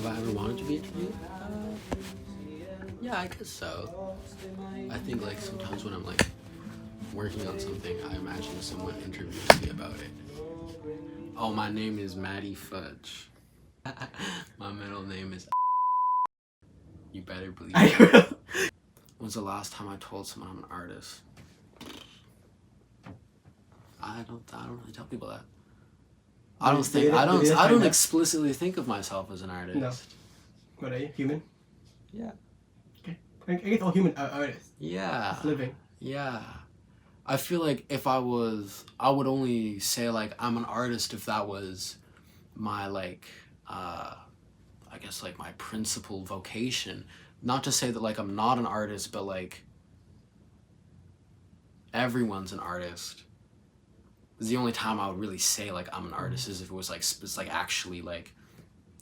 Have I ever wanted to be interviewed? Yeah, I guess so. I think like sometimes when I'm like working on something, I imagine someone interviews me about it. Oh, my name is Matty Fudge. My middle name is. You better believe it. When's the last time I told someone I'm an artist? I don't really tell people that. I don't explicitly think of myself as an artist. No. What are you? Human? Yeah. Okay. I guess all human are artists. Yeah. It's living. Yeah. I feel like if I would only say like I'm an artist if that was my like I guess like my principal vocation. Not to say that like I'm not an artist, but like everyone's an artist. The only time I would really say like I'm an artist is if it was like it's like actually like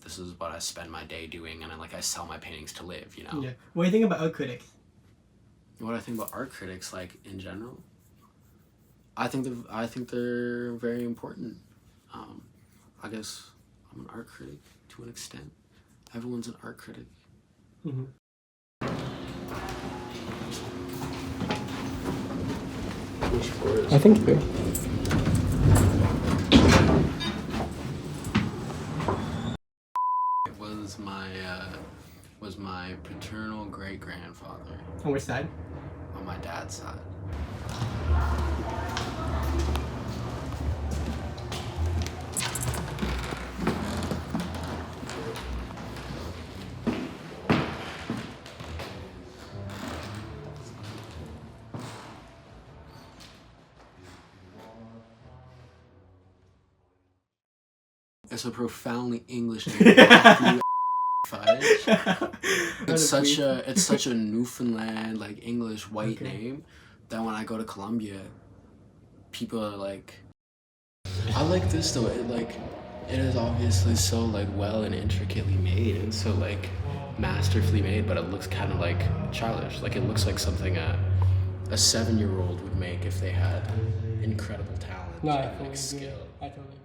this is what I spend my day doing, and then like I sell my paintings to live, you know. Yeah. What do you think about art critics? What do I think about art critics like in general? I think they're very important. I guess I'm an art critic to an extent. Everyone's an art critic. Mm-hmm. I think so. It was my paternal great grandfather. On which side? On my dad's side. It's a profoundly English name. Fudge. It's such a Newfoundland like English white name that when I go to Colombia, people are like, I like this though. It is obviously so like well and intricately made and so like masterfully made, but it looks kind of like childish. Like it looks like something a 7-year-old would make if they had incredible talent and like skill. I totally agree.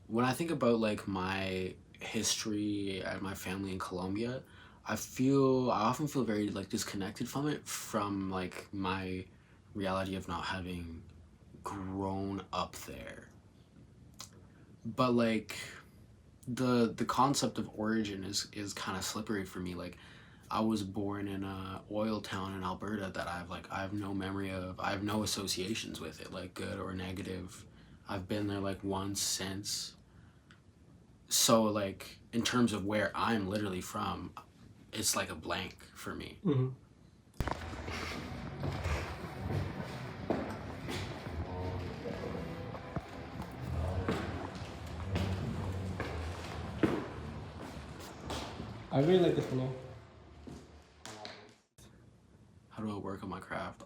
When I think about like my history and my family in Colombia, I often feel very like disconnected from it, from like my reality of not having grown up there. But like the concept of origin is kind of slippery for me. Like I was born in a oil town in Alberta that I have no memory of. I have no associations with it, like good or negative. I've been there like once since. So like in terms of where I'm literally from, it's like a blank for me. Mm-hmm. I really like this one. How do I work on my craft?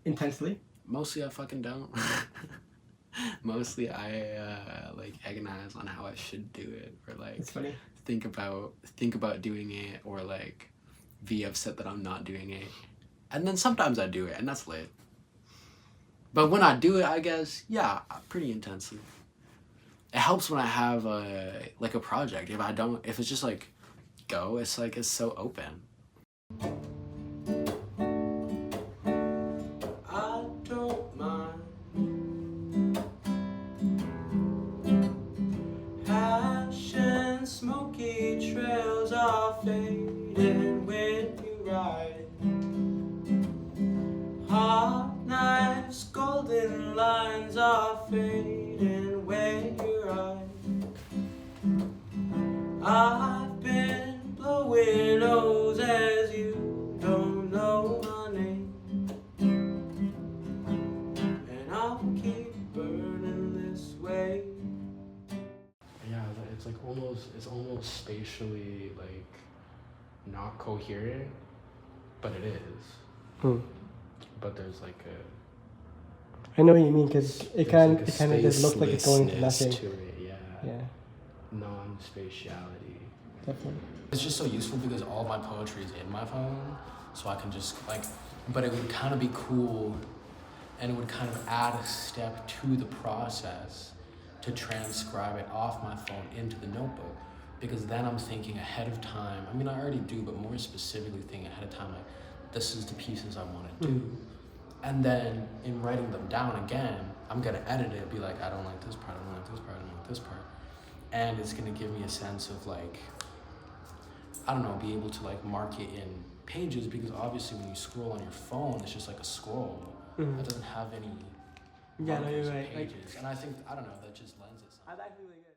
Intensely? Mostly I fucking don't. Mostly I like agonize on how I should do it, or like it's funny. think about doing it, or like be upset that I'm not doing it. And then sometimes I do it and that's lit. But when I do it, I guess, yeah, pretty intensely. It helps when I have a project. If it's just like go, it's like it's so open. Smoky trails are fading when you ride. Hot knives, golden lines are fading when you ride. I've been blowing O's as you don't know my name, and I'll keep burning this way. Yeah, it's almost spatially like not coherent, but it is. But there's like I know what you mean, because it kind of just looks like it's going to nothing. To it, yeah. Non-spatiality. Definitely. It's just so useful because all my poetry is in my phone, so I can just like. But it would kind of be cool, and it would kind of add a step to the process to transcribe it off my phone into the notebook, because then I'm thinking ahead of time. I mean, I already do, but more specifically thinking ahead of time, like, this is the pieces I want to do. And then in writing them down again, I'm going to edit it, be like, I don't like this part, I don't like this part, I don't like this part. And it's going to give me a sense of, like, I don't know, be able to, like, mark it in pages, because obviously when you scroll on your phone, it's just like a scroll. It doesn't have any pages. Like, and I think, I don't know, that just lends itself. That's actually really good.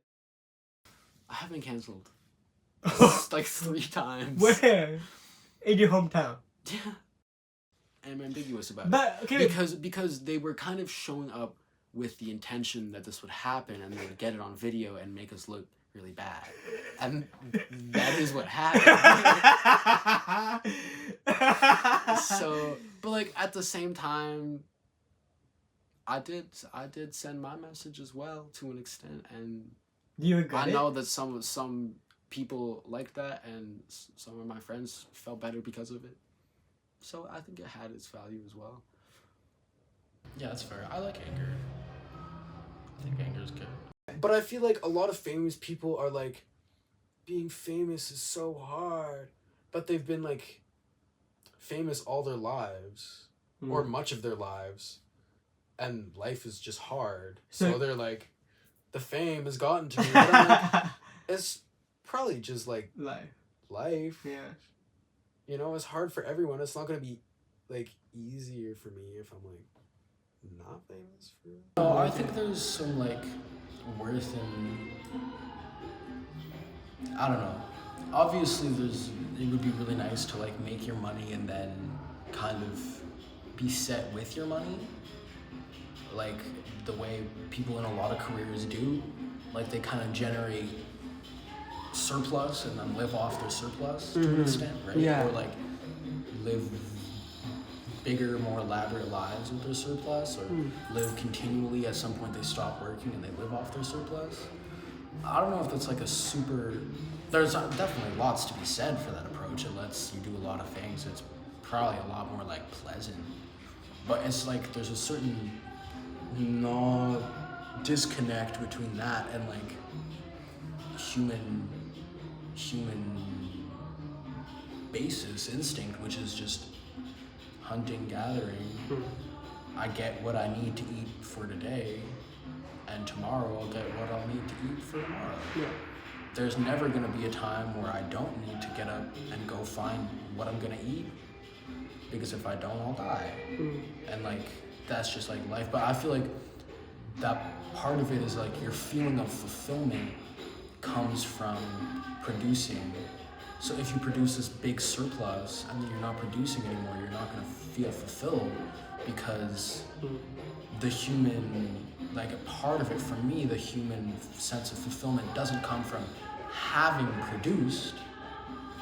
I have been canceled like 3 times. Where? In your hometown? Yeah. And I'm ambiguous about but, it. Okay. Because they were kind of showing up with the intention that this would happen, and they would get it on video and make us look really bad. And that is what happened. So, but like at the same time, I did send my message as well to an extent, and do you regret I know that some people liked that, and some of my friends felt better because of it. So I think it had its value as well. Yeah, that's fair. I like anger. I think anger is good. But I feel like a lot of famous people are like, being famous is so hard, but they've been like famous all their lives, or much of their life, and life is just hard. So they're like, the fame has gotten to me. But I'm like, it's probably just like life. Yeah. You know, it's hard for everyone. It's not gonna be like easier for me if I'm like not famous for it. Oh, I think there's some like worth in, I don't know. Obviously it would be really nice to like make your money and then kind of be set with your money. Like the way people in a lot of careers do. Like they kind of generate surplus and then live off their surplus to an extent, right? Yeah. Or like live bigger, more elaborate lives with their surplus, or live continually. At some point they stop working and they live off their surplus. I don't know if that's like a super, there's definitely lots to be said for that approach. It lets you do a lot of things. It's probably a lot more like pleasant, but it's like there's a certain disconnect between that and like human basis instinct, which is just hunting, gathering. I get what I need to eat for today, and tomorrow I'll get what I'll need to eat for tomorrow. Yeah. There's never gonna be a time where I don't need to get up and go find what I'm gonna eat, because if I don't, I'll die. And like that's just like life. But I feel like that part of it is like your feeling of fulfillment comes from producing. So if you produce this big surplus and then you're not producing anymore, you're not going to feel fulfilled, because the human, like a part of it for me, the human sense of fulfillment doesn't come from having produced,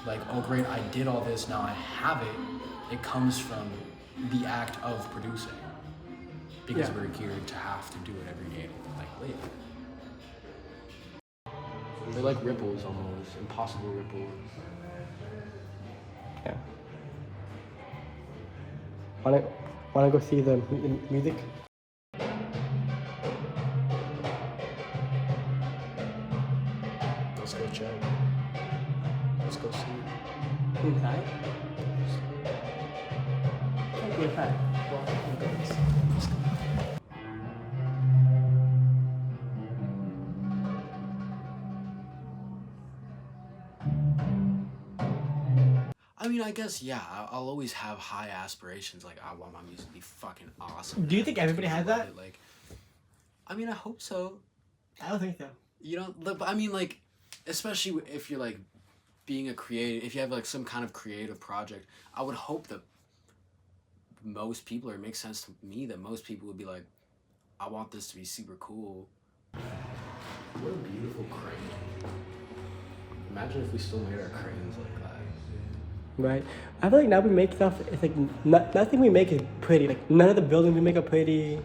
like, oh great, I did all this, now I have it. It comes from the act of producing, because we're geared to have to do it every day to like live. They're like ripples almost, impossible ripples. Yeah. Wanna go see the music? Let's go check. Let's go see. Inside? Inside. Let's go. I mean, I guess, yeah, I'll always have high aspirations. Like, I want my music to be fucking awesome. Do you think everybody has that? Like, I mean, I hope so. I don't think so. You know, but I mean, like, especially if you're, like, being a creative, if you have, like, some kind of creative project, I would hope that most people, or it makes sense to me that most people would be like, I want this to be super cool. What a beautiful crane. Imagine if we still made our cranes like that. Right. I feel like now we make stuff, it's like nothing we make is pretty. Like none of the buildings we make are pretty.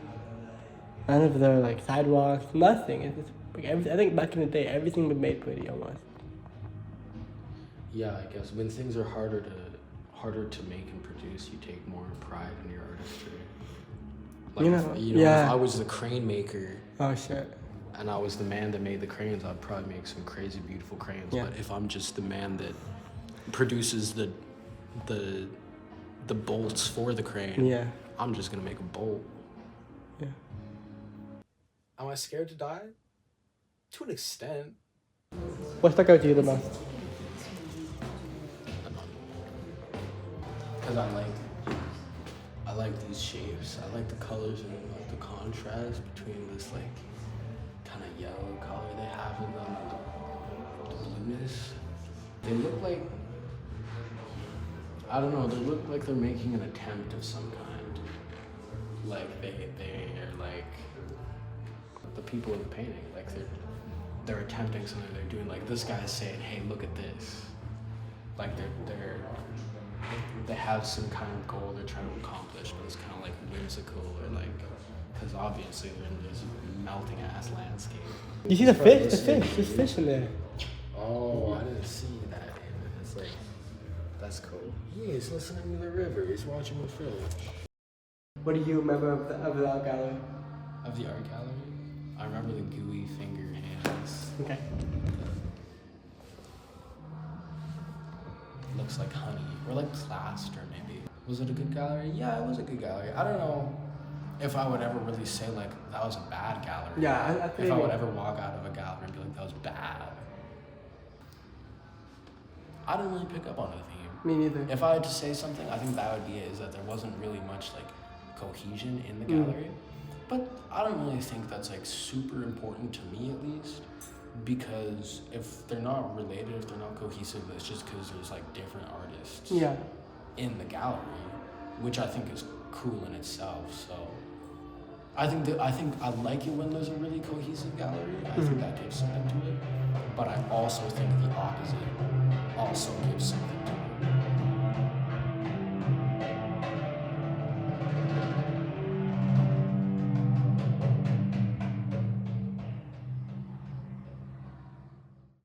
None of the like sidewalks, nothing. It's just, like, I think back in the day, everything was made pretty almost. Yeah, I guess when things are harder to make and produce, you take more pride in your artistry. Like, if I was the crane maker. Oh shit. and I was the man that made the crayons, I'd probably make some crazy beautiful crayons. Yeah. But if I'm just the man that produces the bolts for the crayon, Yeah. I'm just gonna make a bolt. Yeah. Am I scared to die? To an extent. What stuck out to you the most? Because I like these shapes. I like the colors and like the contrast between this like kind of yellow color they have in them and the blueness. They look like, I don't know, they look like they're making an attempt of some kind. Like they are like the people in the painting. Like they're attempting something. They're doing like this guy's saying, "Hey, look at this." Like they have some kind of goal they're trying to accomplish, but it's kind of like whimsical or like, because obviously they're in this melting ass landscape. You see the fish? The fish. There's fish in there. Oh, I didn't see that. It's like, that's cool. Yeah, he's listening to the river. He's watching the Fudge. What do you remember of the art gallery? Of the art gallery? I remember the gooey finger hands. Okay. Looks like honey, or like plaster maybe. Was it a good gallery? Yeah, it was a good gallery. I don't know if I would ever really say like that was a bad gallery. Yeah, I think if I would ever walk out of a gallery and be like that was bad. I didn't really pick up on the theme. Me neither. If I had to say something, I think the idea is that there wasn't really much like cohesion in the gallery. But I don't really think that's like super important to me at least. Because if they're not related, if they're not cohesive, it's just because there's like different artists in the gallery, which I think is cool in itself. So I think I like it when there's a really cohesive gallery. I think that gives something to it. But I also think the opposite also gives something to it.